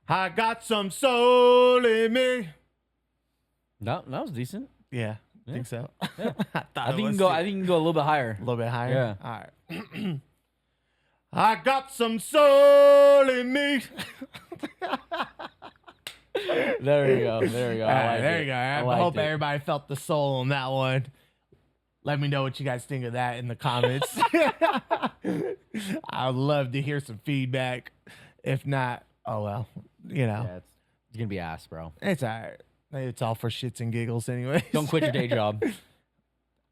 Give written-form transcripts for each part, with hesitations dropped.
I got some soul in me. No, that was decent. Yeah, I think so. Yeah. I think you can go. I think you can go a little bit higher. a little bit higher. Yeah. All right. I got some soul in me. There you go. There you go. All right, there you go. I liked hope it. everybody felt the soul on that one. Let me know what you guys think of that in the comments. I'd love to hear some feedback. If not, oh well, Yeah, it's gonna be ass, bro. it's all right. It's all for shits and giggles anyway. Don't quit your day job.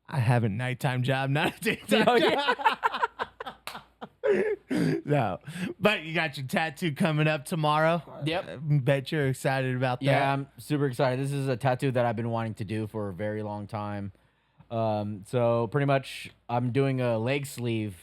I have a nighttime job, not a daytime Oh, job. No, but you got your tattoo coming up tomorrow. Yep. Bet you're excited about that. Yeah, I'm super excited. This is a tattoo that I've been wanting to do for a very long time. So pretty much, I'm doing a leg sleeve.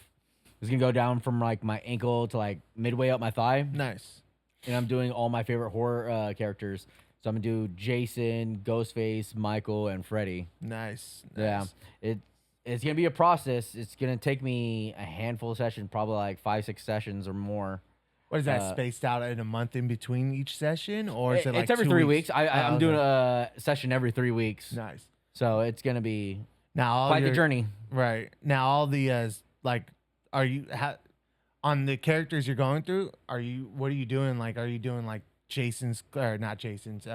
It's gonna go down from like my ankle to like midway up my thigh, Nice. and I'm doing all my favorite horror characters. So I'm gonna do Jason, Ghostface, Michael, and Freddy. Nice. Yeah, it's gonna be a process. It's gonna take me a handful of sessions, probably like 5-6 sessions or more. What is that, spaced out in a month in between each session, or is it like It's every 2 3 weeks. I'm okay. doing a session every 3 weeks. Nice. So it's gonna be Now, all quite the your- journey. Right now, all the like, are you on the characters you're going through? What are you doing? Like, are you doing like Jason's or not Jason's?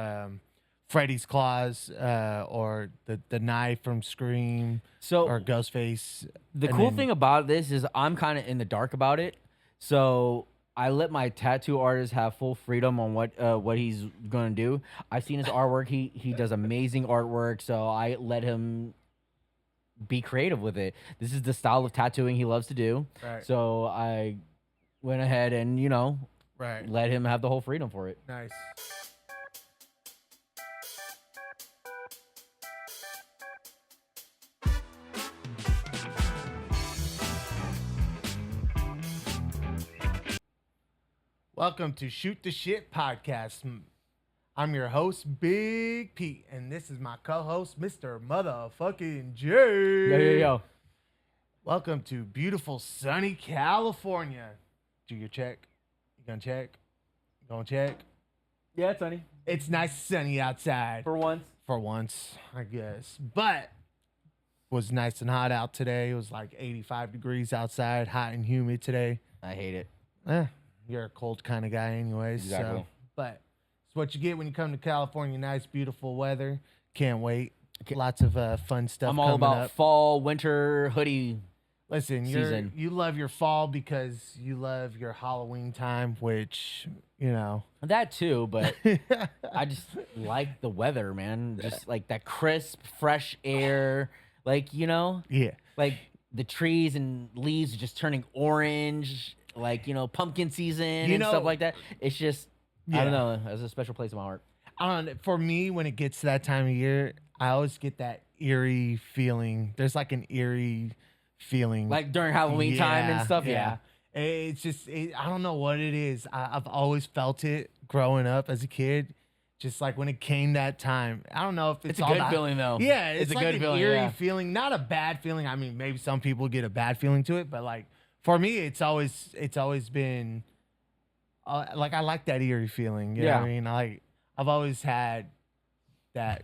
Freddy's claws, or the knife from Scream, So or Ghostface. the and cool then- thing about this is I'm kind of in the dark about it. So I let my tattoo artist have full freedom on what he's gonna do. I've seen his artwork. He does amazing artwork. So I let him be creative with it. This is the style of tattooing he loves to do. Right. So I went ahead and Right. let him have the whole freedom for it. Nice. Welcome to Shoot the Shit Podcast. I'm your host, Big Pete, and this is my co-host, Mr. Motherfucking J. Yo. Welcome to beautiful, sunny California. Do your check. You gonna check? You gonna check? Yeah, it's funny. It's nice sunny outside. For once. For once, I guess. But it was nice and hot out today. It was like 85 degrees outside, hot and humid today. I hate it. You're a cold kind of guy anyways. Exactly. So, but it's what you get when you come to California. Nice, beautiful weather. Can't wait. Lots of fun stuff I'm all coming about up. fall, winter, hoodie. Listen, season. you love your fall because you love your Halloween time, which, That too, but I just like the weather, man. Just like that crisp, fresh air. Like, yeah. like the trees and leaves just turning orange, like, pumpkin season and stuff like that. It's just, I don't know, there's a special place in my heart. For me, when it gets to that time of year, I always get that eerie feeling. There's like an eerie feeling. Like during Halloween time and stuff, yeah. It's just, I don't know what it is. I've always felt it growing up as a kid. Just like when it came that time. I don't know if it's It's a all good that, feeling, though. Yeah, it's a like good an feeling, eerie yeah. feeling. Not a bad feeling. I mean, maybe some people get a bad feeling to it, but like for me, it's always been like I like that eerie feeling. You know what I mean? I've always had that.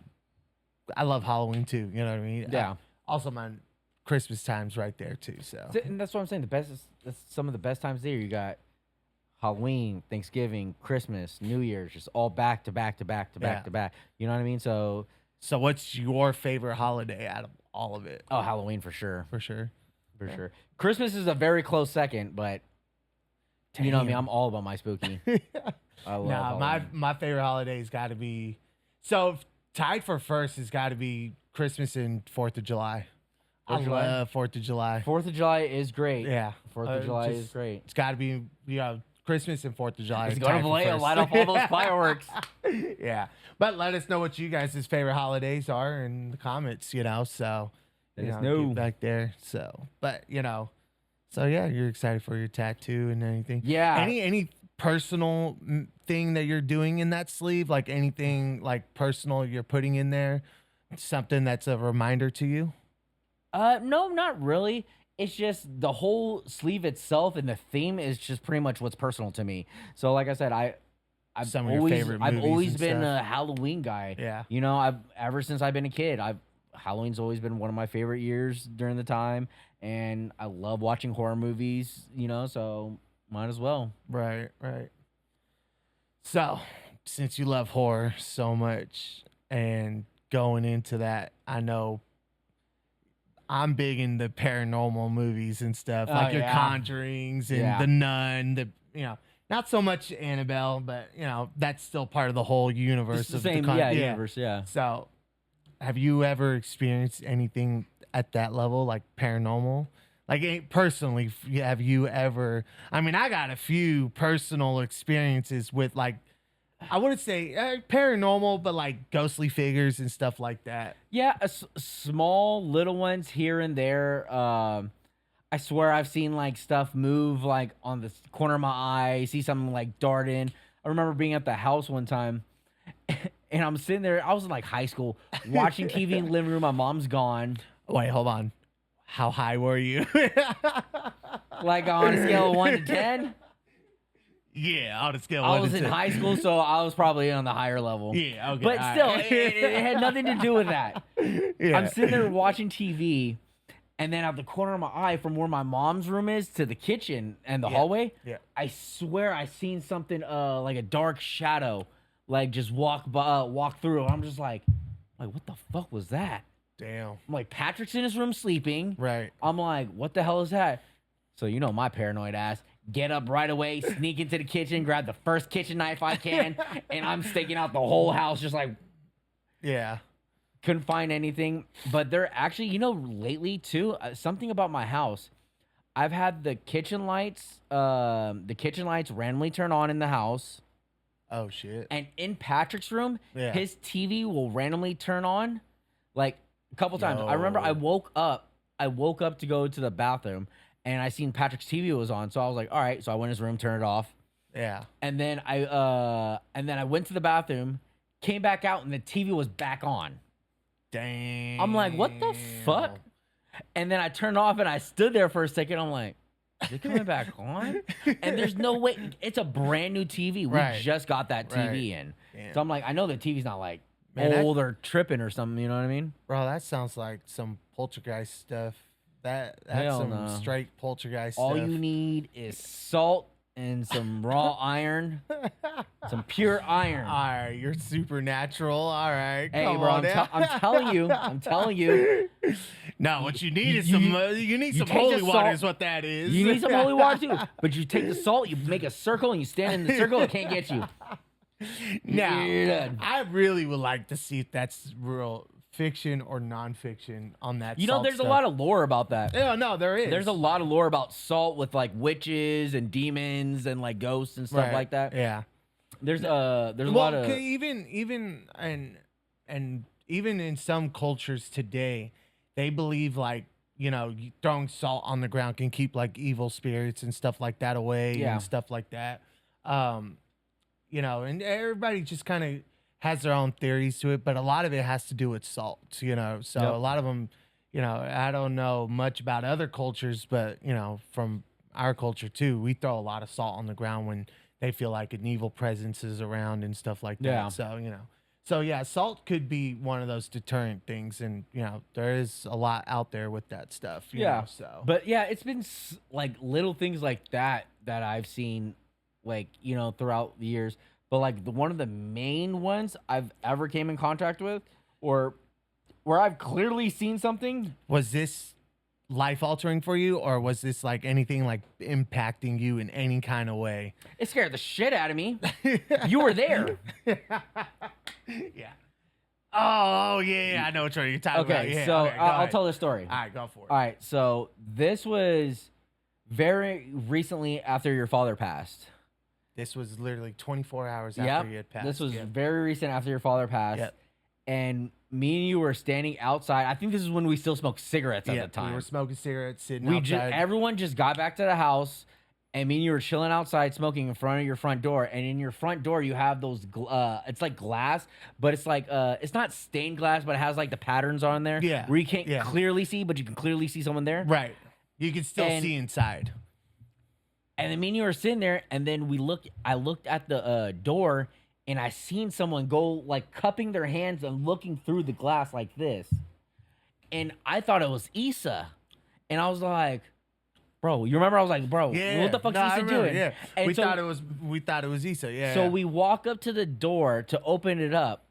I love Halloween too. You know what I mean? Yeah. Also, my Christmas time's right there too. So And that's what I'm saying. That's some of the best times of the year. You got Halloween, Thanksgiving, Christmas, New Year's, just all back to back to back to back to back. You know what I mean? So what's your favorite holiday out of all of it? Halloween for sure. For sure. Sure. Christmas is a very close second, but you know what I mean? I'm all about my spooky. I love Halloween. my favorite holiday's got to be tied for first has got to be Christmas and 4th of July. I love 4th of July. 4th of July is great. Yeah. 4th of July is great. It's got to be Christmas and 4th of July. It's are going tied to for play first. light up all those fireworks. Yeah. But let us know what you guys' favorite holidays are in the comments, so Let us know. get back there. So, but so yeah, you're excited for your tattoo and anything. Yeah. Any personal thing that you're doing in that sleeve, like anything like personal you're putting in there, something that's a reminder to you? No, not really. It's just the whole sleeve itself and the theme is just pretty much what's personal to me. So like I said, some of your favorite movies I've always and been stuff. a Halloween guy. Yeah. You know, ever since I've been a kid, Halloween's always been one of my favorite years during the time, and I love watching horror movies. You know, so might as well. Right, right. So, since you love horror so much and going into that, I know I'm big in the paranormal movies and stuff, Oh, like your yeah. Conjurings and Yeah. The Nun, not so much Annabelle, but that's still part of the whole universe It's the of same, universe, yeah. So, have you ever experienced anything at that level, like paranormal? Like personally, have you ever? I mean, I got a few personal experiences with like, I wouldn't say paranormal, but like ghostly figures and stuff like that. Yeah, small little ones here and there. I swear I've seen like stuff move like on the corner of my eye, see something like dart in. I remember being at the house one time and I'm sitting there, I was in like high school, watching TV in the living room, my mom's gone. Wait, hold on. How high were you? Like on a scale of 1 to 10? Yeah, on a scale. I was in high school, so I was probably on the higher level. Yeah, okay. But all still, right. it had nothing to do with that. Yeah. I'm sitting there watching TV, and then out the corner of my eye, from where my mom's room is to the kitchen and the hallway, Yeah. I swear I seen something like a dark shadow, like just walk through. I'm just like, what the fuck was that? Damn. I'm like, Patrick's in his room sleeping. Right. I'm like, what the hell is that? So you know my paranoid ass. Get up right away, sneak into the kitchen, grab the first kitchen knife I can, and I'm staking out the whole house, just like, Yeah. couldn't find anything. But they're actually, lately too, something about my house. I've had the kitchen lights randomly turn on in the house. Oh shit. And in Patrick's room, Yeah. his TV will randomly turn on, like a couple times. I remember I Yo. woke up to go to the bathroom, and I seen Patrick's TV was on. So I was like, all right. So I went in his room, turned it off. Yeah. And then I went to the bathroom, came back out, and the TV was back on. Dang. I'm like, what the fuck? And then I turned off and I stood there for a second. I'm like, is it coming back on? And there's no way. It's a brand new TV. We just got that TV in. Damn. So I'm like, I know the TV's not like Man, old or tripping or something. You know what I mean? Bro, that sounds like some poltergeist stuff. That's Hell some no. straight poltergeist All stuff. you need is salt and some raw iron, some pure iron. All right, you're supernatural. All right, Hey, come bro, on now. I'm telling you. No, what you need is some. You need some take the holy water. salt- Is what that is. You need some holy water too. But you take the salt, you make a circle, and you stand in the circle. It can't get you. Now, You're done. I really would like to see if that's real fiction or nonfiction on that. You know, salt there's stuff. a lot of lore about that. Yeah, no, there is. There's a lot of lore about salt with like witches and demons and like ghosts and stuff Right, like that. Yeah. There's a lot of even in some cultures today, they believe like throwing salt on the ground can keep like evil spirits and stuff like that away Yeah. and stuff like that. And everybody just kind of has their own theories to it, but a lot of it has to do with salt. So Yep. a lot of them, I don't know much about other cultures, but from our culture too, we throw a lot of salt on the ground when they feel like an evil presence is around and stuff like that. Yeah. So yeah, salt could be one of those deterrent things, and there is a lot out there with that stuff. you know, so But yeah, it's been like little things like that I've seen, like throughout the years. But like one of the main ones I've ever came in contact with, or where I've clearly seen something. was this life altering for you, or was this like anything like impacting you in any kind of way? It scared the shit out of me. You were there. Yeah. Oh yeah, I know what you're talking about. Okay, Yeah, so okay, go I'll ahead. tell the story. All right, go for it. All right, so this was very recently after your father passed. This was literally 24 hours Yep. after you had passed. This was Yep. very recent after your father passed. Yep. And me and you were standing outside. I think this is when we still smoked cigarettes at Yeah, the time. we were smoking cigarettes, sitting We outside. everyone just got back to the house, and me and you were chilling outside smoking in front of your front door. And in your front door, you have those. It's like glass, but it's like it's not stained glass, but it has like the patterns on there. Yeah, where you can't yeah. clearly see, but you can clearly see someone there. Right. You can still And- see inside. And then me and you were sitting there, and then I looked at the door, and I seen someone go like cupping their hands and looking through the glass like this. And I thought it was Issa. And I was like, bro, you remember? I was like, bro, what the fuck's Issa doing? Yeah, And we thought it was Issa. Yeah. So we walk up to the door to open it up,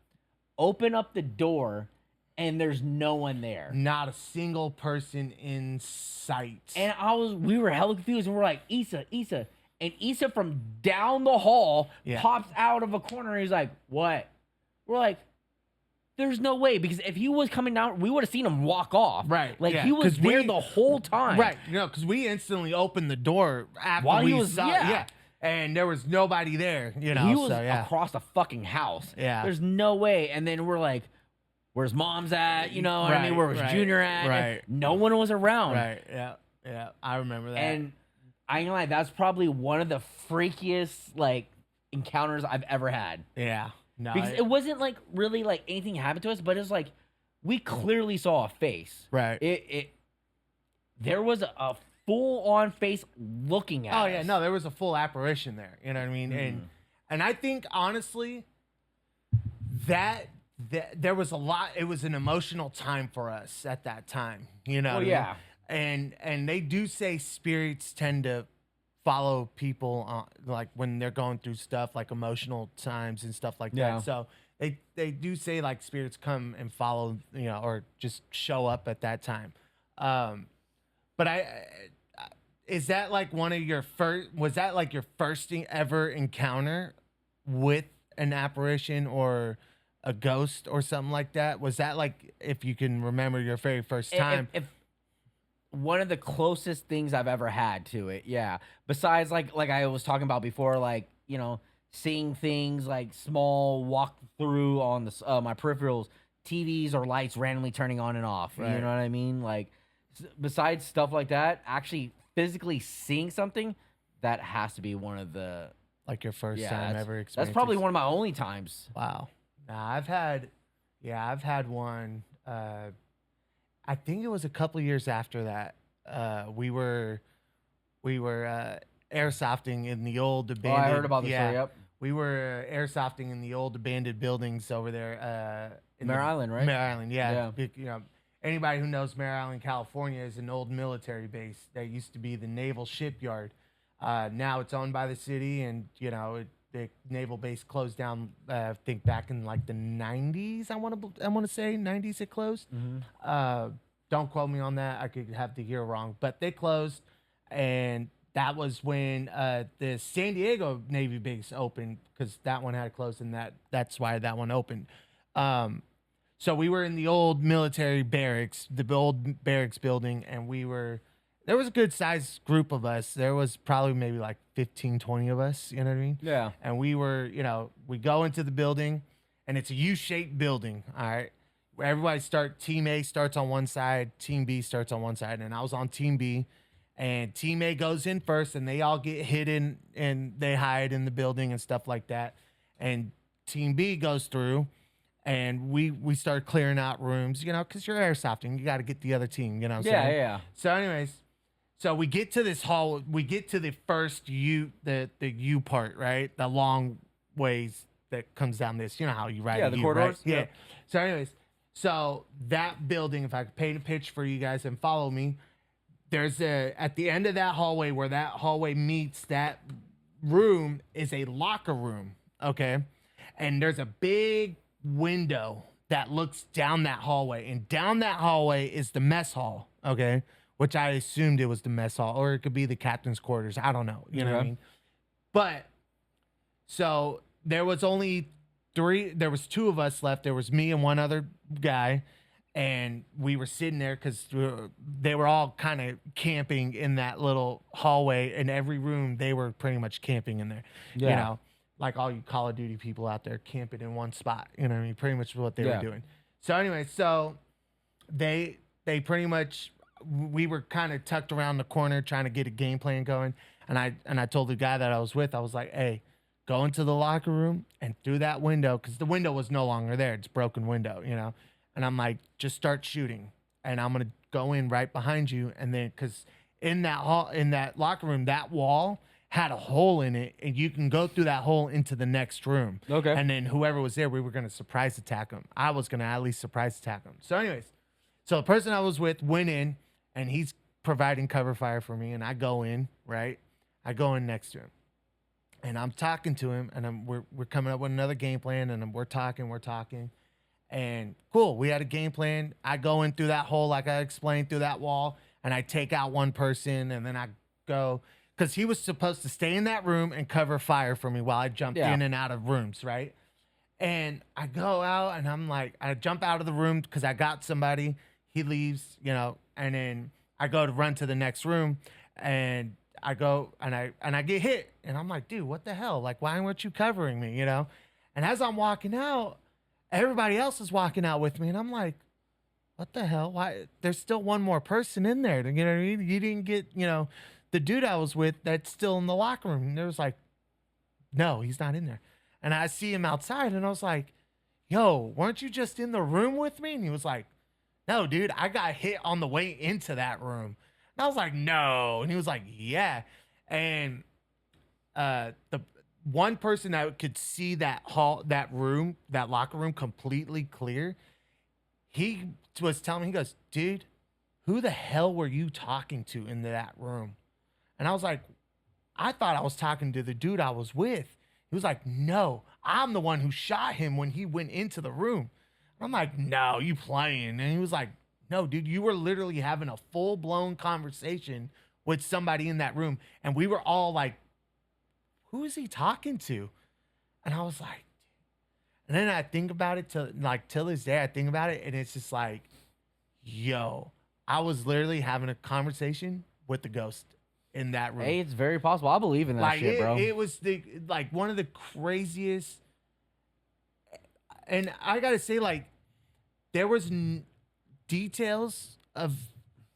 open up the door, and there's no one there. Not a single person in sight. And we were hella confused, and we're like, Issa. And Issa from down the hall pops out of a corner, and he's like, what? We're like, there's no way, because if he was coming down, we would have seen him walk off. Right. Like, he was there the whole time. Right. You know, because we instantly opened the door after While we he was, saw yeah. And there was nobody there, you know. He was so, across the fucking house. Yeah. There's no way. And then we're like, where's Mom's at? You know what I mean? Where was Junior at? Right. And no one was around. Right. Yeah. Yeah. I remember that. And I ain't gonna lie, that's probably one of the freakiest, like, encounters I've ever had. Yeah. No. Because it wasn't, like, really, like, anything happened to us, but it was like, we clearly saw a face. Right. There was a full-on face looking at us. Oh, yeah. No, there was a full apparition there. You know what I mean? And I think, honestly, that there was a lot. It was an emotional time for us at that time. You know? Oh, yeah. And they do say spirits tend to follow people like when they're going through stuff like emotional times and stuff like that. So they do say like spirits come and follow, you know, or just show up at that time. But is that like one of your was that like your first ever encounter with an apparition or a ghost or something like that? Was that like, if you can remember, your very first time? If one of the closest things I've ever had to it, yeah. Besides, like I was talking about before, like, you know, seeing things like small walk through on the my peripherals, TVs or lights randomly turning on and off. Right. You know what I mean? Like, besides stuff like that, actually physically seeing something, that has to be one of the like your first time ever experienced. That's probably one of my only times. Wow. Nah, I've had one. I think it was a couple years after that. We were airsofting in the old abandoned. Oh, I heard about this. Yeah. Yep. We were airsofting in the old abandoned buildings over there. Mare Island, right? Mare Island, yeah. You know, anybody who knows Mare Island, California, is an old military base that used to be the naval shipyard. Now it's owned by the city, and you know the naval base closed down. I think back in like the 90s. I want to say 90s it closed. Mm-hmm. Don't quote me on that. I could have the year wrong, but they closed, and that was when the San Diego Navy base opened, because that one had closed, and that's why that one opened. So we were in the old military barracks, the old barracks building, and there was a good sized group of us. There was probably maybe like 15, 20 of us, you know what I mean? Yeah. And we were, you know, we go into the building, and it's a U-shaped building, all right? Where everybody Team A starts on one side, Team B starts on one side, and I was on Team B, and Team A goes in first, and they all get hidden, and they hide in the building and stuff like that. And Team B goes through, and we start clearing out rooms, you know, because you're airsofting. You got to get the other team, you know what I'm saying? Yeah. So anyways, so we get to this hall. We get to the first the U part, right? The long ways that comes down this. You know how you ride the U, corridors? right? Yeah. So anyways, so that building, if I could paint a pitch for you guys and follow me, there's at the end of that hallway, where that hallway meets that room, is a locker room, okay? And there's a big window that looks down that hallway, and down that hallway is the mess hall, okay? Which I assumed it was the mess hall, or it could be the captain's quarters. I don't know, you know what I mean? But so there was only there was two of us left. There was me and one other guy, and we were sitting there because they were all kind of camping in that little hallway. In every room, they were pretty much camping in there. Yeah. You know, like all you Call of Duty people out there camping in one spot. You know what I mean? Pretty much what they were doing. So anyway, so they pretty much, we were kind of tucked around the corner trying to get a game plan going. And I told the guy that I was with, I was like, hey, go into the locker room and through that window, because the window was no longer there. It's a broken window, you know. And I'm like, just start shooting, and I'm gonna go in right behind you. And then, because in that locker room, that wall had a hole in it, and you can go through that hole into the next room. Okay. And then whoever was there, we were gonna surprise attack them. I was gonna at least surprise attack them. So, anyways, so the person I was with went in, and he's providing cover fire for me, and I go in, right? I go in next to him, and I'm talking to him, and we're coming up with another game plan, and we're talking, and cool. We had a game plan. I go in through that hole, like I explained, through that wall, and I take out one person, and then I go. Because he was supposed to stay in that room and cover fire for me while I jumped in and out of rooms, right? And I go out and I'm like, I jump out of the room because I got somebody. He leaves, and then I go to run to the next room, and I go and I get hit, and I'm like, dude, what the hell? Like, why weren't you covering me? And as I'm walking out, everybody else is walking out with me, and I'm like, what the hell? Why? There's still one more person in there. You know what I mean? You didn't get, the dude I was with that's still in the locker room. And there was like, no, he's not in there. And I see him outside, and I was like, yo, weren't you just in the room with me? And he was like, no, dude, I got hit on the way into that room. And I was like, no. And he was like, yeah. And the one person that could see that locker room completely clear, he was telling me, he goes, dude, who the hell were you talking to in that room? And I was like, I thought I was talking to the dude I was with. He was like, no, I'm the one who shot him when he went into the room. I'm like, no, you playing. And he was like, no, dude, you were literally having a full-blown conversation with somebody in that room. And we were all like, who is he talking to? And I was like, and then I think about it till this day, I think about it, and it's just like, yo, I was literally having a conversation with the ghost in that room. Hey, it's very possible. I believe in that shit, bro. It was one of the craziest, and I gotta say, like, there was details of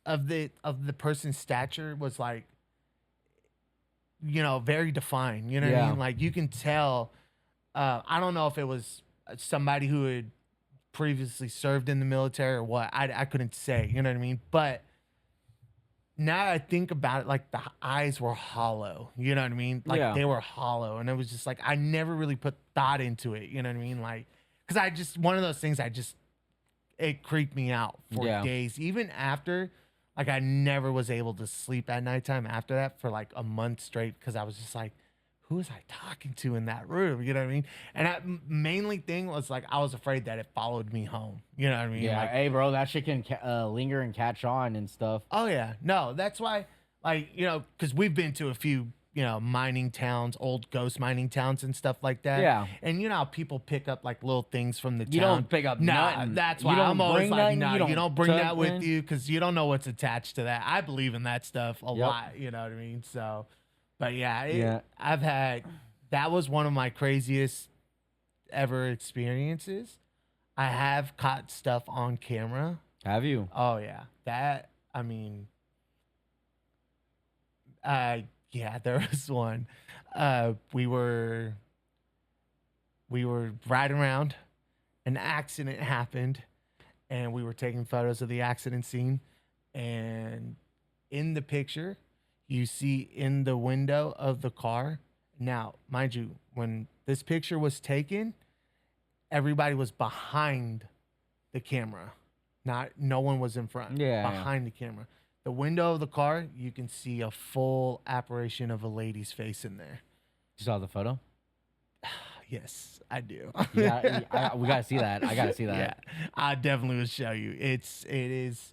the person's stature was like, very defined. You know what I mean? Like, you can tell. I don't know if it was somebody who had previously served in the military or what. I couldn't say. You know what I mean? But now I think about it, like, the eyes were hollow. You know what I mean? Like, they were hollow. And it was just like, I never really put thought into it. You know what I mean? Like, because one of those things, it creeped me out for days. Even after, like, I never was able to sleep at nighttime after that for like a month straight, because I was just like, who was I talking to in that room? You know what I mean? And that mainly thing was like, I was afraid that it followed me home. You know what I mean? Yeah. Like, Hey, bro, that shit can linger and catch on and stuff. Oh yeah. No, that's why, like, because we've been to a few, mining towns, old ghost mining towns and stuff like that. Yeah. And how people pick up like little things from the town. You don't pick up nothing. That's why I'm always like, no, you don't bring that with in. you, because you don't know what's attached to that. I believe in that stuff a lot. You know what I mean? So, but yeah, that was one of my craziest ever experiences. I have caught stuff on camera. Have you? Oh yeah. Yeah, there was one. We were riding around, an accident happened, and we were taking photos of the accident scene. And in the picture, you see in the window of the car. Now, mind you, when this picture was taken, everybody was behind the camera. No one was in front. Behind the camera. The window of the car, you can see a full apparition of a lady's face in there. You saw the photo? Yes, I do. Yeah, we gotta see that. I gotta see that. Yeah, I definitely will show you. It is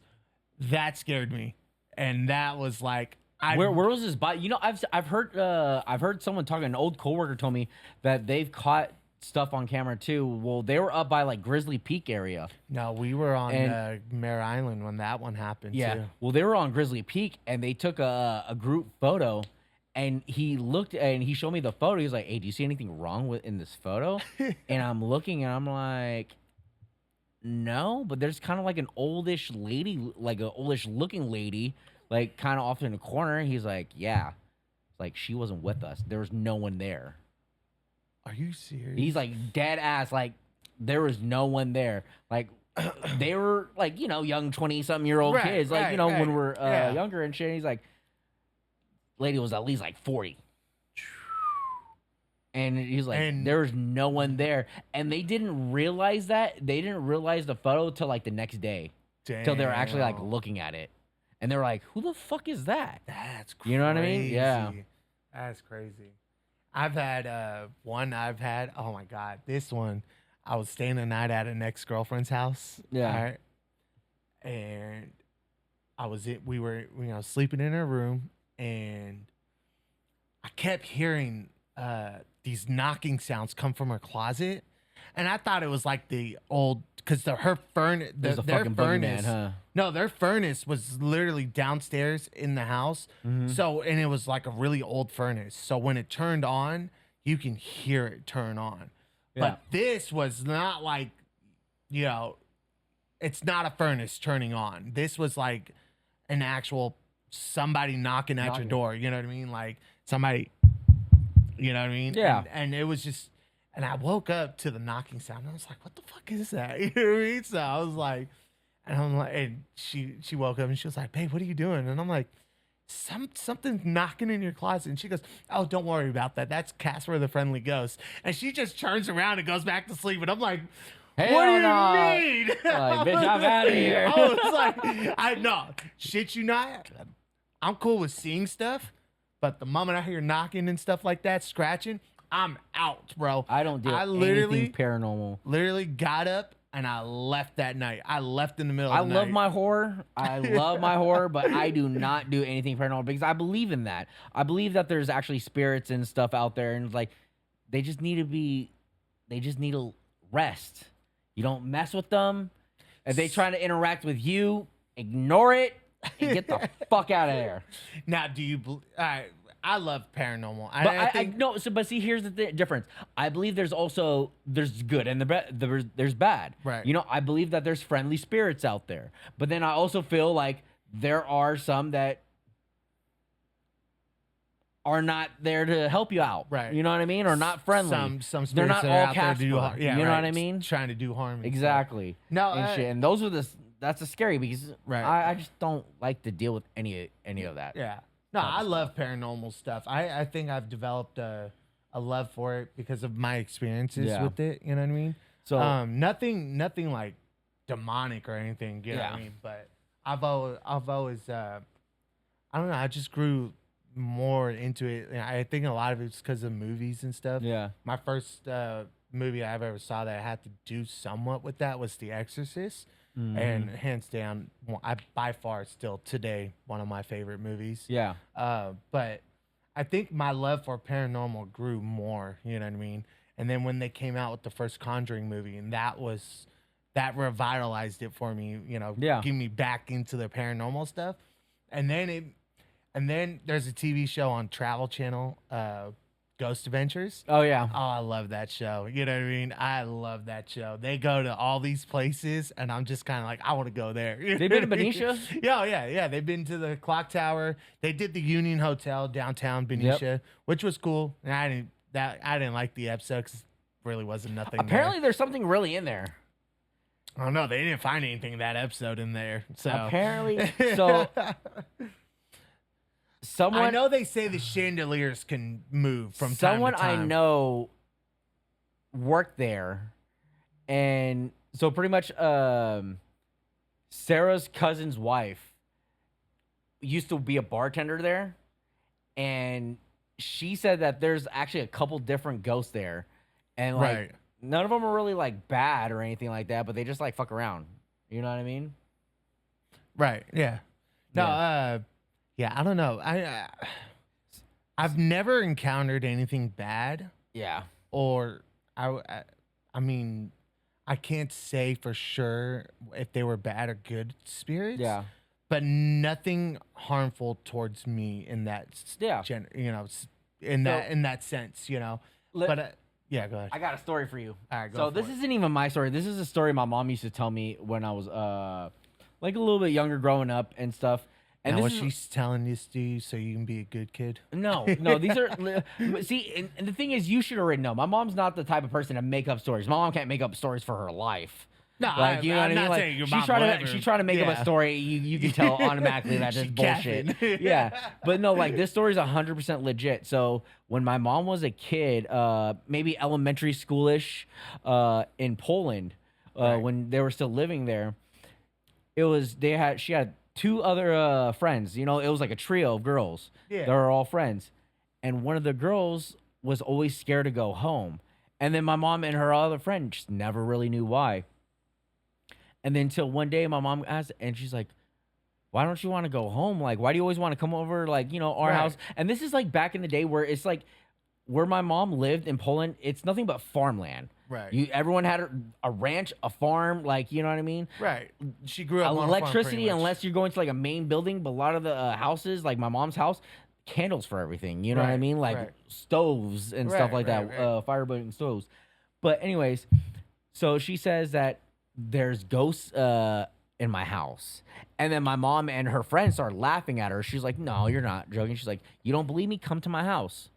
that scared me, and that was like, where was this body? I've heard someone talking. An old coworker told me that they've caught stuff on camera too. Well, they were up by like Grizzly Peak area. No, we were on Mare Island when that one happened. Yeah. Too. Well, they were on Grizzly Peak, and they took a group photo. And he looked and he showed me the photo. He's like, "Hey, do you see anything wrong in this photo?" And I'm looking and I'm like, "No," but there's kind of like an oldish lady, like an oldish looking lady, like kind of off in the corner. He's like, "Yeah," like she wasn't with us. There was no one there. Are you serious? He's like dead ass. Like there was no one there. Like they were like young 20-something-year-old kids. Like when we're younger and shit. He's like, lady was at least like 40. And he's like, And- there's no one there. And they didn't realize that. They didn't realize the photo till like the next day. Till they were actually like Damn. looking at it. And they were like, who the fuck is that? That's crazy. You know what I mean? Yeah. That's crazy. I've had oh my God, this one. I was staying the night at an ex-girlfriend's house. Yeah. Right? And we were sleeping in her room, and I kept hearing these knocking sounds come from her closet. And I thought it was like the old, because her furnace, There's a their fucking furnace, boogeyman, huh? no, their furnace was literally downstairs in the house. So, and it was like a really old furnace. So when it turned on, you can hear it turn on. Yeah. But this was not like, it's not a furnace turning on. This was like an actual somebody knocking at your door. You know what I mean? Like somebody, you know what I mean? Yeah. And it was just, and I woke up to the knocking sound. And I was like, what the fuck is that? You know what I mean? So I was like, and she woke up and she was like, babe, what are you doing? And I'm like, something's knocking in your closet. And she goes, oh, don't worry about that. That's Casper the Friendly Ghost. And she just turns around and goes back to sleep. And I'm like, Hell what do you no. mean? Like, bitch, I'm outta here. I was like, no, shit you not. I'm cool with seeing stuff, but the moment I hear knocking and stuff like that, scratching, I'm out, bro. I don't do anything paranormal. Literally got up and I left that night. I left in the middle of the night. I love my horror. I love my horror, but I do not do anything paranormal because I believe in that. I believe that there's actually spirits and stuff out there, and like they just need to rest. You don't mess with them. If they try to interact with you, ignore it and get the fuck out of there. Now, do you I love paranormal. But see, here's the difference. I believe there's good and there's bad. Right. You know, I believe that there's friendly spirits out there. But then I also feel like there are some that are not there to help you out. Right. You know what I mean? Or not friendly. Some spirits they're not are all out there to do harm. Casper. You know what I mean? Trying to do harm. Exactly. No, and shit. And those are that's scary because Right. I just don't like to deal with any of that. Yeah. No, I love paranormal stuff. I think I've developed a love for it because of my experiences with it. You know what I mean? So nothing like demonic or anything. You know what I mean? But I've always I don't know. I just grew more into it. And I think a lot of it's because of movies and stuff. Yeah. My first movie I ever saw that had to do somewhat with that was The Exorcist. Mm-hmm. And hands down, by far still today one of my favorite movies. Yeah. But I think my love for paranormal grew more. You know what I mean? And then when they came out with the first Conjuring movie, and that revitalized it for me. You know, getting me back into the paranormal stuff. And then there's a TV show on Travel Channel, Ghost Adventures. Oh yeah. Oh, I love that show. You know what I mean? I love that show. They go to all these places, and I'm just kind of like, I want to go there. They've been to Benicia? Yeah. They've been to the Clock Tower. They did the Union Hotel downtown Benicia, which was cool. And I didn't like the episode because really wasn't nothing. Apparently, there's something really in there. I don't know. They didn't find anything in that episode in there. So apparently, so. I know they say the chandeliers can move from time to time. Someone I know worked there, and so pretty much Sarah's cousin's wife used to be a bartender there, and she said that there's actually a couple different ghosts there, and like none of them are really like bad or anything like that, but they just like fuck around. You know what I mean? Right. Yeah. No. Yeah, I don't know. I've never encountered anything bad. Yeah. Or I mean, I can't say for sure if they were bad or good spirits. Yeah. But nothing harmful towards me in that. Yeah. In that sense, you know. But yeah, go ahead. I got a story for you. All right, go so this isn't even my story. This is a story my mom used to tell me when I was like a little bit younger, growing up and stuff. And now, what she's telling this to you so you can be a good kid? No, these are... See, and the thing is, you should already know. My mom's not the type of person to make up stories. My mom can't make up stories for her life. No, Like, you know I'm what I mean? not Like, saying your mom will ever- she's trying to make up a story. You can tell automatically that She it's bullshit. capping. Yeah, but no, like this story is 100% legit. So when my mom was a kid, maybe elementary schoolish, in Poland, Right. when they were still living there, she had two other friends. You know, it was like a trio of girls. Yeah. They were all friends, and one of the girls was always scared to go home. And then my mom and her other friend just never really knew why. And then until one day, my mom asked, and she's like, "Why don't you want to go home? Like, why do you always want to come over, like, you know, our Right. house?" And this is like back in the day where it's like where my mom lived in Poland. It's nothing but farmland. Right. Everyone had a ranch, a farm, like, you know what I mean. Right. She grew up on a farm, Electricity, pretty much. unless you're going to like a main building, but a lot of the houses, like my mom's house, candles for everything. You know what I Right, mean? Like right. stoves and stuff Right, like right, that, right. fire burning stoves. But anyways, so she says that there's ghosts in my house. And then my mom and her friends start laughing at her. She's like, "No, you're not joking." She's like, "You don't believe me? Come to my house.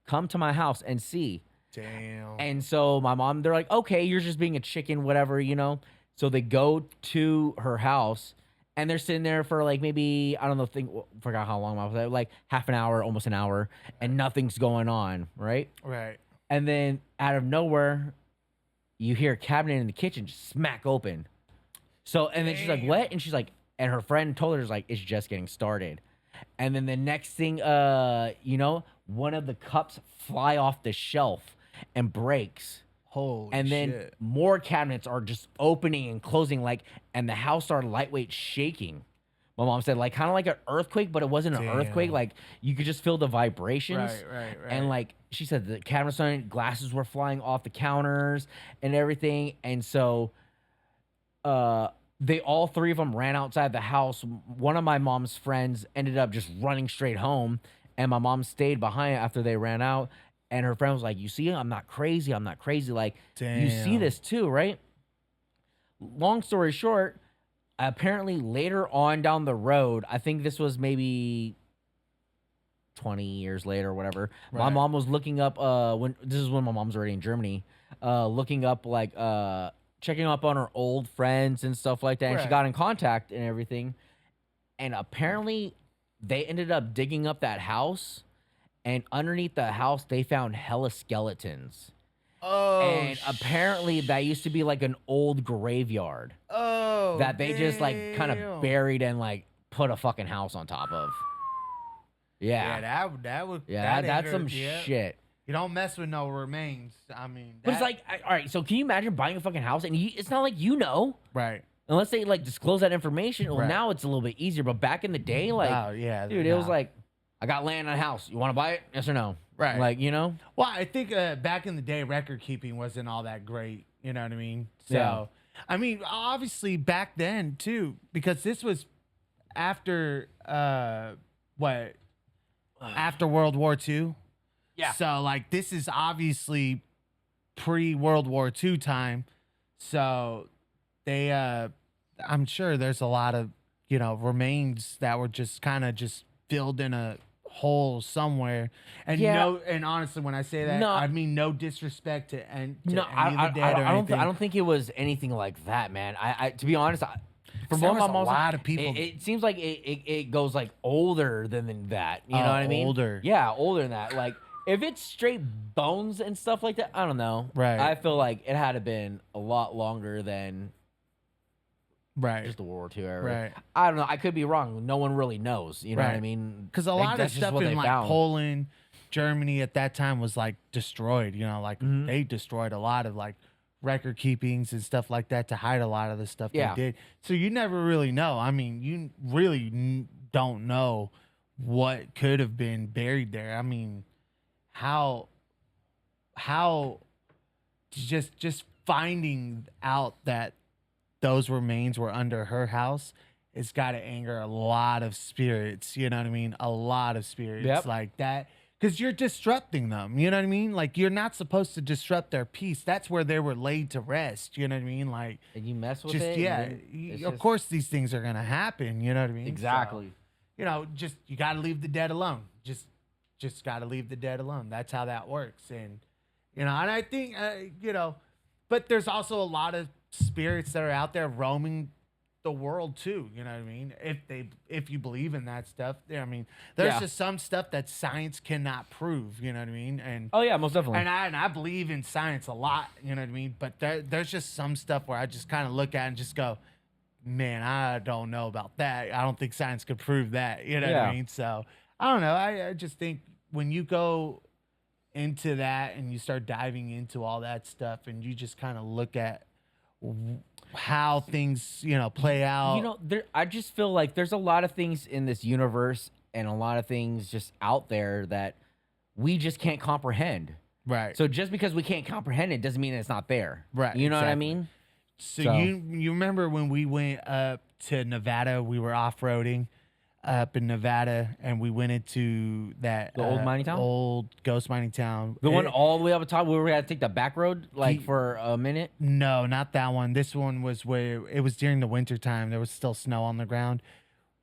Come to my house and see." Damn. And so my mom, they're like, "Okay, you're just being a chicken, whatever, you know." So they go to her house and they're sitting there for like maybe, I don't know, forgot how long I was there, like half an hour, almost an hour, and nothing's going on, right? Right. And then out of nowhere, you hear a cabinet in the kitchen just smack open. So, and then she's like, "What?" And she's like, and her friend told her, like, "It's just getting started." And then the next thing, you know, one of the cups fly off the shelf and breaks. Holy And then shit. more cabinets are just opening and closing, like, and the house started lightweight shaking. My mom said, like, kind of like an earthquake, but it wasn't an earthquake. Damn. Like, you could just feel the vibrations. Right. And like she said, the cabinets started, glasses were flying off the counters and everything. And so they all three of them ran outside the house. One of my mom's friends ended up just running straight home, and my mom stayed behind after they ran out. And her friend was like, "You see, I'm not crazy. I'm not crazy. Like, you see Damn. this too, right?" Long story short, apparently later on down the road, I think this was maybe 20 years later or whatever, my Right. mom was looking up when this is when my mom's already in Germany, looking up like checking up on her old friends and stuff like that, and she Right. got in contact and everything. And apparently they ended up digging up that house, and underneath the house they found hella skeletons. Oh. And apparently that used to be like an old graveyard Oh. that they just like kind damn. of buried and like put a fucking house on top of. Yeah, Yeah. that would. Yeah, that that's some angered- yeah. shit. You don't mess with no remains. I mean. But it's that- like, all right, so can you imagine buying a fucking house and it's not like you know, Right. unless they like disclose that information. Well, Right. now it's a little bit easier, but back in the day, like, Oh yeah, dude, it was nah. like, "I got land on a house. You want to buy it? Yes or no?" Right. Like, you know? Well, I think back in the day, record keeping wasn't all that great. You know what I mean? So, Yeah. I mean, obviously back then too, because this was after what? After World War II. Yeah. So, like, this is obviously pre-World War II time. So, they, I'm sure there's a lot of, you know, remains that were just kind of just filled in a hole somewhere. And Yeah. and honestly, when I say that, No. I mean no disrespect to, to No, any of the dead or I anything. don't think it was anything like that, man. I to be honest, from There what was my a mom's lot of people- It seems like it goes like older than that. You know what I mean? Older. Yeah, older than that. Like if it's straight bones and stuff like that, I don't know. Right. I feel like it had to been a lot longer than Right. just the World War II era. Right. I don't know. I could be wrong. No one really knows. You know what I Right. mean? Because a Like, lot of that's just stuff what in they like found. Poland, Germany at that time was like destroyed. You know, like Mhm. they destroyed a lot of like record keepings and stuff like that to hide a lot of the stuff Yeah. they did. So you never really know. I mean, you really don't know what could have been buried there. I mean, how just finding out that those remains were under her house, it's got to anger a lot of spirits. You know what I mean? A lot of spirits Yep. like that. Because you're disrupting them. You know what I mean? Like, you're not supposed to disrupt their peace. That's where they were laid to rest. You know what I mean? Like, And you mess with just, it. yeah. and then it's Of just- course, these things are going to happen. You know what I mean? So, Exactly. you know, just, you got to leave the dead alone. Just got to leave the dead alone. That's how that works. And, you know, and I think, you know, but there's also a lot of spirits that are out there roaming the world too. You know what I mean? If you believe in that stuff, I mean, there's Yeah. just some stuff that science cannot prove. You know what I mean? And Oh yeah, most definitely. and I believe in science a lot. You know what I mean? But there's just some stuff where I just kind of look at it and just go, man, I don't know about that. I don't think science could prove that. You know what Yeah. I mean? So I don't know. I just think when you go into that and you start diving into all that stuff and you just kind of look at how things, play out. You know, I just feel like there's a lot of things in this universe and a lot of things just out there that we just can't comprehend. Right. So just because we can't comprehend it doesn't mean it's not there. Right, You know what I exactly. mean? So, So- you remember when we went up to Nevada, we were off-roading up in Nevada and we went into that The old mining town? old ghost mining town. The one It- all the way up top where we had to take the back road for a minute. No, not that one. This one was where it was during the winter time. There was still snow on the ground.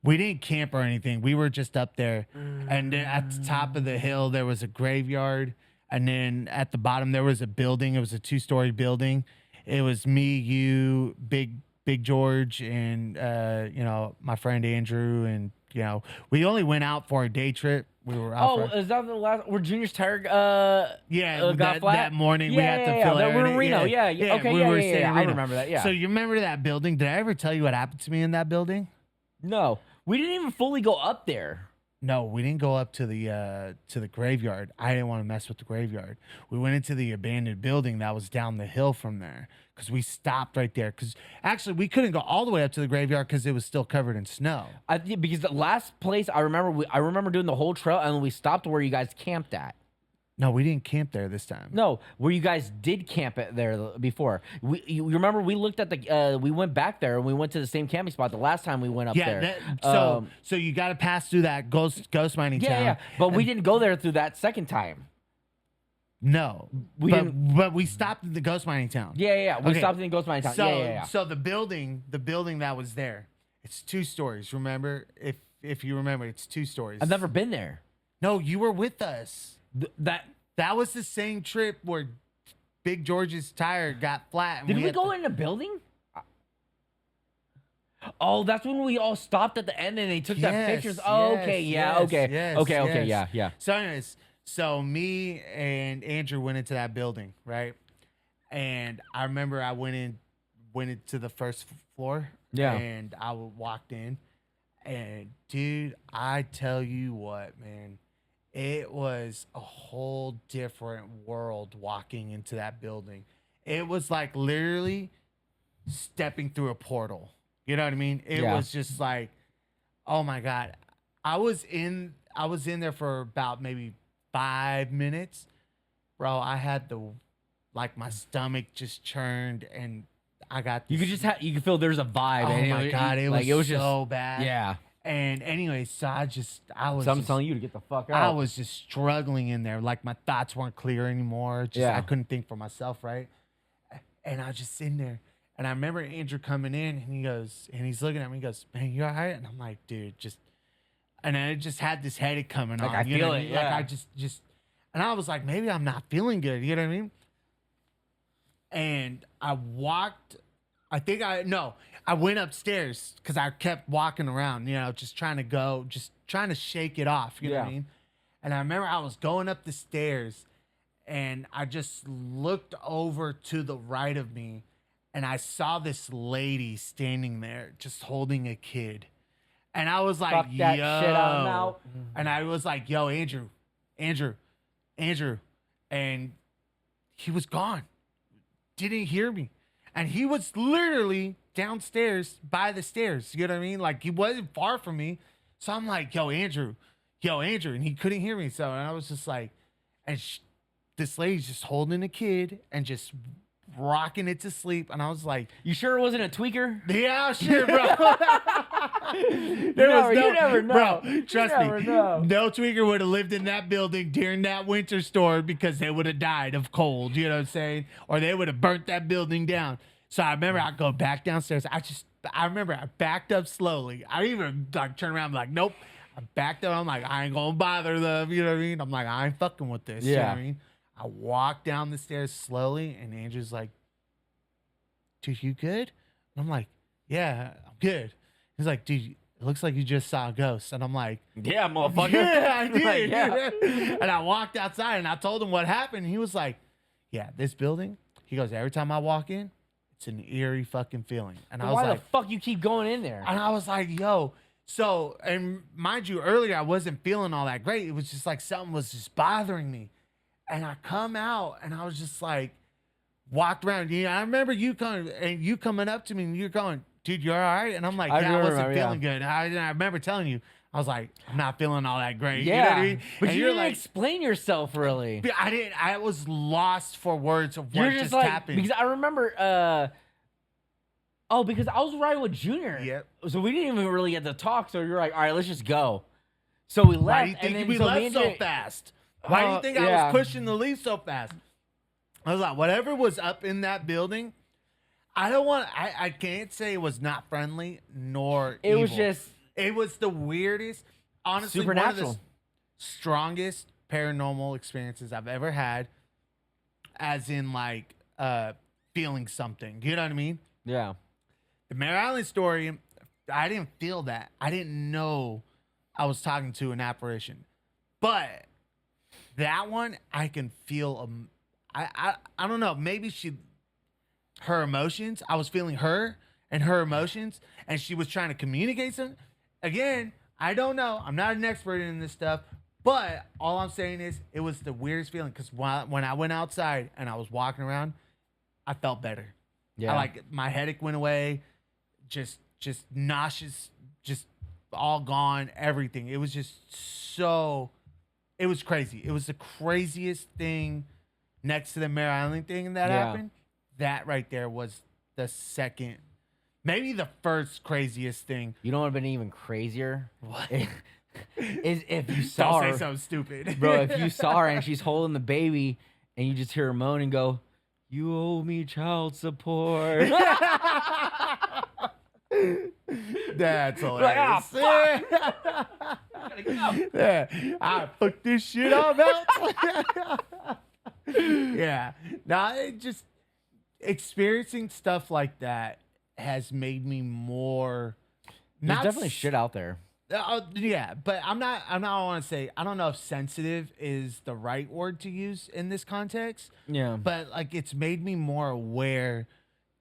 We didn't camp or anything. We were just up there. And then at the top of the hill, there was a graveyard. And then at the bottom, there was a building. It was a 2-story building. It was me, you, Big George, and, my friend Andrew. And, we only went out for a day trip. We were out Oh, for, is that the last where Junior's tire yeah, got flat? that morning we had to Yeah, fill that air we're in in it. Reno. Yeah. Okay, we yeah, were yeah, staying yeah. in I Reno. remember that, yeah. So you remember that building? Did I ever tell you what happened to me in that building? No, we didn't even fully go up there. No, we didn't go up to the graveyard. I didn't want to mess with the graveyard. We went into the abandoned building that was down the hill from there because we stopped right there. Because actually, we couldn't go all the way up to the graveyard because it was still covered in snow. I think because the last place I remember doing the whole trail and we stopped where you guys camped at. No, we didn't camp there this time. No, where you guys did camp at there before. You remember we looked at we went back there and we went to the same camping spot the last time we went up there. So you got to pass through that ghost mining town. Yeah, but we didn't go there through that second time. No, We didn't- But we stopped at the ghost mining town. Yeah. We Okay. stopped in Ghost Mine Town. So, Yeah. so the building that was there, it's 2 stories. Remember, if you remember, it's 2 stories. I've never been there. No, you were with us. That That was the same trip where Big George's tire got flat. And did we had go to- in a building? Oh, that's when we all stopped at the end and they took that Yes, pictures. Oh, okay, yes, yeah, okay, yes, okay, yes. yeah. So, anyways, me and Andrew went into that building, right? And I remember I went into the first floor. Yeah. And I walked in, and dude, I tell you what, man, it was a whole different world walking into that building. It was like literally stepping through a portal. You know what I mean? It Yeah. was just like, oh my God. I was in there for about maybe 5 minutes. Bro, I had my stomach just churned and I got You this, you could feel there's a vibe. oh and my God, it was just so bad. yeah. And anyway, so I was So I'm just- telling you to get the fuck out. I was just struggling in there. Like my thoughts weren't clear anymore. Yeah. I couldn't think for myself, right? And I was just sitting there. And I remember Andrew coming in and he's looking at me, he goes, man, you all right? And I'm like, dude, and I just had this headache coming Like, on. I you know feel what it, mean? Like yeah. I just, and I was like, maybe I'm not feeling good. You know what I mean? And I went upstairs because I kept walking around, just trying to shake it off. You know what I Yeah. mean? And I remember I was going up the stairs and I just looked over to the right of me and I saw this lady standing there just holding a kid. And I was like, Fuck that yo. shit, I'm out. And I was like, yo, Andrew. And he was gone. Didn't hear me. And he was literally downstairs by the stairs. You know what I mean? Like he wasn't far from me. So I'm like, yo, Andrew. And he couldn't hear me. So I was just like, this lady's just holding a kid and just rocking it to sleep. And I was like, You sure it wasn't a tweaker? yeah, sure, bro. You never know. Bro, You trust never me. know. No tweaker would have lived in that building during that winter storm because they would have died of cold, you know what I'm saying? Or they would have burnt that building down. So I remember I go back downstairs. I remember I backed up slowly. I didn't even turn around and be like, nope. I backed up. I'm like, I ain't gonna bother them. You know what I mean? I'm like, I ain't fucking with this. You know what I mean? I walked down the stairs slowly, and Andrew's like, dude, you good? And I'm like, yeah, I'm good. He's like, dude, it looks like you just saw a ghost. And I'm like, Yeah, motherfucker. yeah, I did. Like, yeah. And I walked outside and I told him what happened. He was like, yeah, this building, he goes, every time I walk in, it's an eerie fucking feeling. And I was Why like, the fuck you keep going in there? and I was like, yo. So, and mind you, earlier I wasn't feeling all that great. It was just like something was just bothering me. And I come out and I was just like, walked around. Yeah, I remember you coming up to me and you're going, dude, you're all right? And I'm like, yeah, I wasn't feeling good. I remember telling you, I was like, I'm not feeling all that great. Yeah. You know what I mean? But and you you're didn't like, explain yourself really. I didn't. I was lost for words of You're what just just like, happened. because I remember, because I was riding with Junior. Yep. So we didn't even really get to talk. So you're like, all right, let's just go. So we left. Why do you think and then, we so left me and so Jay- fast? Why do you think I yeah. was pushing the leave so fast? I was like, whatever was up in that building, I can't say it was not friendly nor It was evil. just It was the weirdest, honestly, one supernatural. of the strongest paranormal experiences I've ever had, as in like feeling something. You know what I mean? Yeah. The Mare Island story, I didn't feel that. I didn't know I was talking to an apparition. But that one, I can feel. I don't know. Maybe her emotions. I was feeling her and her emotions, and she was trying to communicate something. Again, I don't know. I'm not an expert in this stuff, but all I'm saying is it was the weirdest feeling because when I went outside and I was walking around, I felt better. Yeah. My headache went away, just nauseous, just all gone, everything. It was just it was crazy. It was the craziest thing next to the Mare Island thing that happened. That right there was the second, maybe the first craziest thing. You know what would have been even crazier? What? Is if you saw Don't her. say something stupid. Bro, if you saw her and she's holding the baby and you just hear her moan and go, "You owe me child support." That's Like, hilarious. go. Yeah, I fucked this shit up out. Yeah. Now it just experiencing stuff like that has made me more. There's definitely shit out there. Yeah, but I want to say, I don't know if sensitive is the right word to use in this context. Yeah. But like it's made me more aware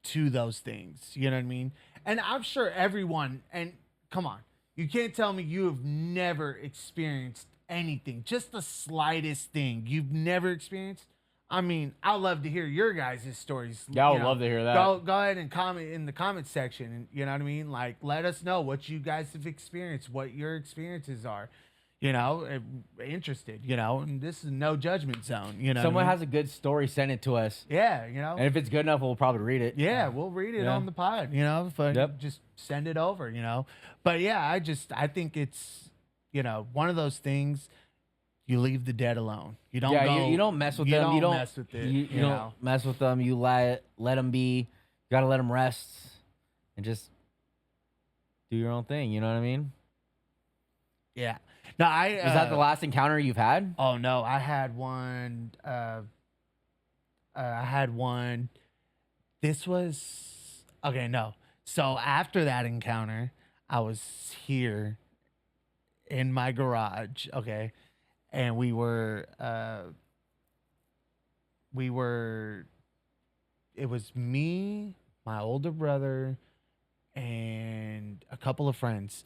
to those things. You know what I mean? And I'm sure everyone, and come on, you can't tell me you have never experienced anything, just the slightest thing you've never experienced. I mean, I'd love to hear your guys' stories. Yeah, I would love to hear that. Go ahead and comment in the comment section. And you know what I mean? Like, let us know what you guys have experienced, what your experiences are. You know, interested, you know, and this is no judgment zone. You know, Someone has a good story, send it to us. yeah, you know. And if it's good enough, we'll probably read it. Yeah, we'll read it Yeah. on the pod, you know, but Yep. just send it over, you know. But yeah, I think it's, you know, one of those things you leave the dead alone. You don't go, you don't mess with them. You don't mess with it. You You don't know. mess with them. You let them be. You gotta let them rest and just do your own thing. You know what I mean? Yeah. No, Is that the last encounter you've had? Oh no, I had one. I had one. This was okay. No, so after that encounter, I was here in my garage. Okay, and we were. It was me, my older brother, and a couple of friends.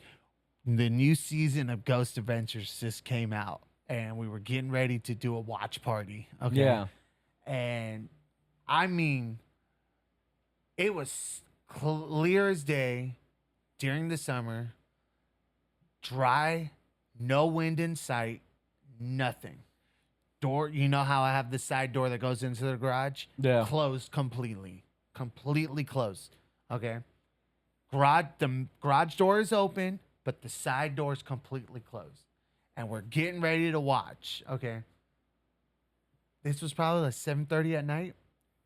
The new season of Ghost Adventures just came out, and we were getting ready to do a watch party. Okay. Yeah. And I mean, it was clear as day during the summer, dry, no wind in sight, nothing. Door, you know how I have the side door that goes into the garage? Yeah. Closed completely. Completely closed. Okay. The garage door is open, but the side door is completely closed. And we're getting ready to watch. Okay. This was probably like 7:30 at night.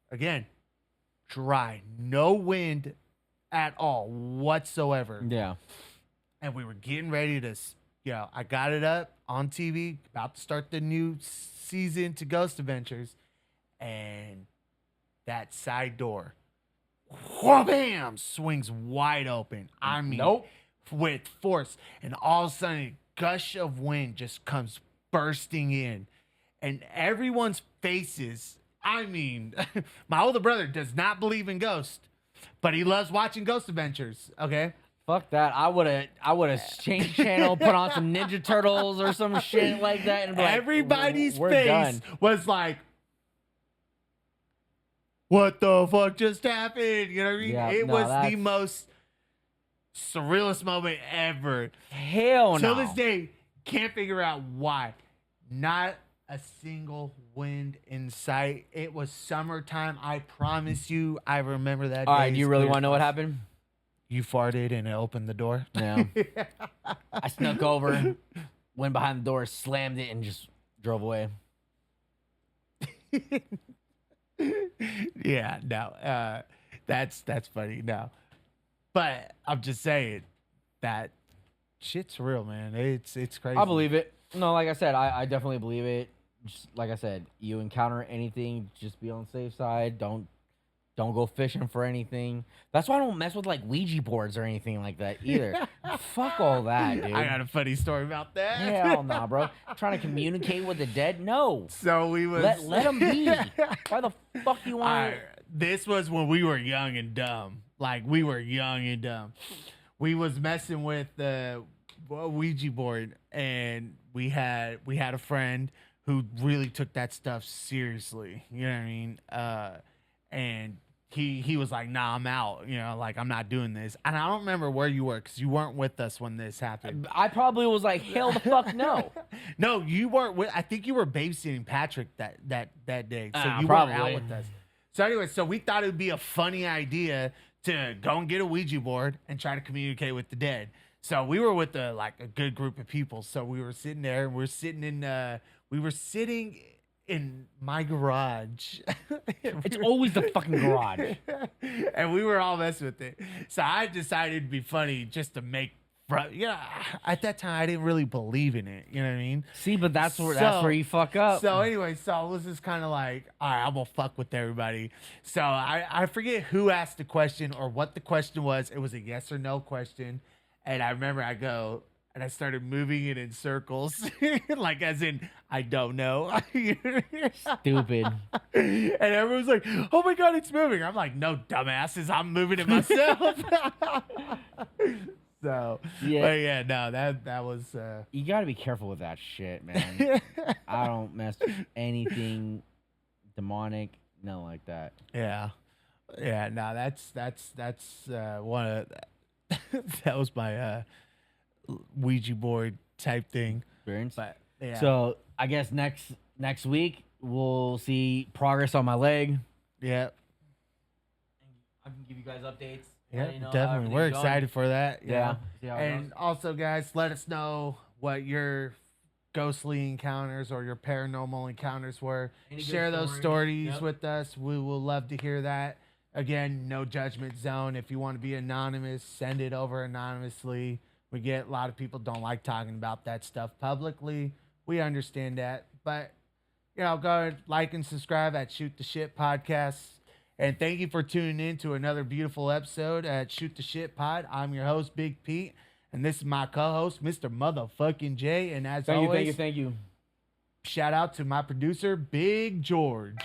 Again, dry, no wind at all whatsoever. Yeah. And we were getting ready to, I got it up on TV, about to start the new season to Ghost Adventures. And that side door wham, swings wide open. I mean, Nope. with force. And all of a sudden, a gush of wind just comes bursting in. And everyone's faces, I mean, my older brother does not believe in ghosts, but he loves watching Ghost Adventures, okay? Fuck that. I would have changed channel, put on some Ninja Turtles or some shit like that. And be like, Everybody's we're face done. was like, what the fuck just happened? You know what I mean? Yeah, It no, was the that's- most surrealist moment ever. Hell no. Till this day, can't figure out why. Not a single wind in sight. It was summertime. I promise you, I remember that. All day right, do you as really clear want to know as what happened? You farted and it opened the door. Yeah. I snuck over, went behind the door, slammed it, and just drove away. Yeah, no, that's funny. No, but I'm just saying that shit's real, man. It's crazy. I believe it. No, like I said, I definitely believe it. Just like I said, you encounter anything, just be on the safe side. Don't go fishing for anything. That's why I don't mess with like Ouija boards or anything like that either. Fuck all that, dude. I got a funny story about that. Hell nah, bro. Trying to communicate with the dead? No. So we was Let them be. Why the fuck you want? This was when we were young and dumb. Like we were young and dumb. We was messing with the Ouija board, and we had a friend who really took that stuff seriously. You know what I mean? And he was like, nah, I'm out. You know, like I'm not doing this. And I don't remember where you were because you weren't with us when this happened. I probably was like, hell the fuck no. No, you weren't with. I think you were babysitting Patrick that day, so you probably. weren't out with us. So anyway, so we thought it would be a funny idea to go and get a Ouija board and try to communicate with the dead. So we were with a good group of people. So we were sitting there, and we were sitting in my garage. It's always the fucking garage. And we were all messing with it. So I decided it'd be funny just to make. Yeah, at that time I didn't really believe in it. You know what I mean? See, but that's where you fuck up. So anyway, so I was just kind of like, all right, I'm gonna fuck with everybody. So I forget who asked the question or what the question was. It was a yes or no question, and I remember I go and I started moving it in circles, like as in I don't know. Stupid. And everyone's like, oh my god, it's moving. I'm like, no, dumbasses, I'm moving it myself. So Yeah. but yeah, no, that was You gotta be careful with that shit, man. I don't mess with anything demonic, nothing like that. yeah. No, that's one of that was my Ouija board type thing. Experience. But yeah. So I guess next week we'll see progress on my leg. yeah. I can give you guys updates. Yeah, let you know how definitely. everything's We're going. excited for that. you Yeah. know. See how it And goes. also, guys, let us know what your ghostly encounters or your paranormal encounters were. Any good Share those stories. stories Yep. with us. We will love to hear that. Again, no judgment zone. If you want to be anonymous, send it over anonymously. We get a lot of people don't like talking about that stuff publicly. We understand that. But, go ahead, like and subscribe at Shoot the Shit Podcast. And thank you for tuning in to another beautiful episode at Shoot the Shit Pod. I'm your host, Big Pete, and this is my co-host, Mr. Motherfucking J. And as always, Thank you. shout out to my producer, Big George.